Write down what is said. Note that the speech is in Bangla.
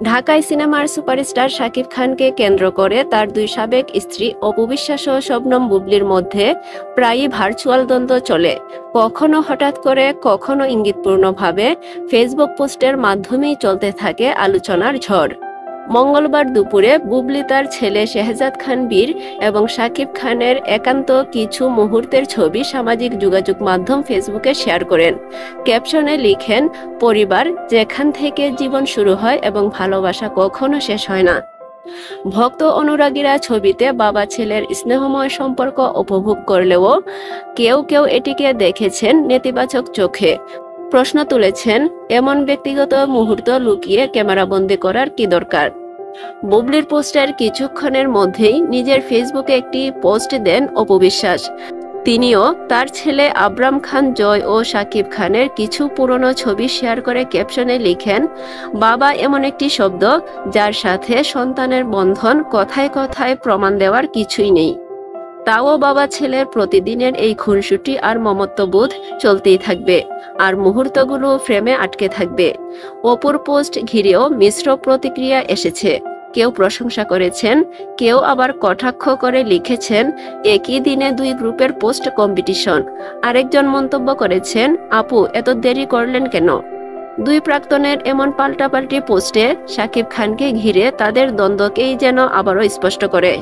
ঢাকায় সিনেমার সুপারস্টার শাকিব খানকে কেন্দ্র করে তার দুই সাবেক স্ত্রী অপু বিশ্বাস ও শবনম বুবলির মধ্যে প্রায়ই ভার্চুয়াল দ্বন্দ্ব চলে। কখনো হঠাৎ করে, কখনো ইঙ্গিতপূর্ণভাবে ফেসবুক পোস্টের মাধ্যমেই চলতে থাকে আলোচনার ঝড়। মঙ্গলবার দুপুরে বুবলি তার ছেলে শেহজাদ খান বীর এবং শাকিব খানের একান্ত কিছু মুহূর্তের ছবি সামাজিক যোগাযোগ মাধ্যম ফেসবুকে শেয়ার করেন। ক্যাপশনে লিখেন, পরিবার যেখান থেকে জীবন শুরু হয় এবং ভালোবাসা কখনো শেষ হয় না। ভক্ত অনুরাগীরা ছবিতে বাবা ছেলের স্নেহময় সম্পর্ক উপভোগ করলেও কেউ কেউ এটিকে দেখেছেন নেতিবাচক চোখে। প্রশ্ন তুলেছেন, এমন ব্যক্তিগত মুহূর্ত লুকিয়ে ক্যামেরাবন্দি করার কি দরকার? বুবলির পোস্টের কিছুক্ষণের মধ্যেই নিজের ফেসবুকে একটি পোস্ট দেন অপু বিশ্বাস। তিনিও তার ছেলে আবরাম খান জয় ও শাকিব খানের কিছু পুরনো ছবি শেয়ার করে ক্যাপশনে লিখেন, বাবা এমন একটি শব্দ যার সাথে সন্তানের বন্ধন কথায় কথায় প্রমাণ দেওয়ার কিছুই নেই। তাও বাবা ছেলের প্রতিদিনের এই খুনসুটি আর মমত্ববোধ চলতেই থাকবে, আর মুহূর্তগুলো ফ্রেমে আটকে থাকবে। অপুর পোস্ট ঘিরেও মিশ্র প্রতিক্রিয়া এসেছে। কেউ প্রশংসা করেছেন, কেউ আবার কটাক্ষ করে লিখেছেন, একই দিনে দুই গ্রুপের পোস্ট কম্পিটিশন। আরেকজন মন্তব্য করেছেন, আপু এত দেরি করলেন কেন? দুই প্রাক্তনের এমন পাল্টাপাল্টি পোস্টে শাকিব খানকে ঘিরে তাদের দ্বন্দ্বকেই যেন আবারও স্পষ্ট করে।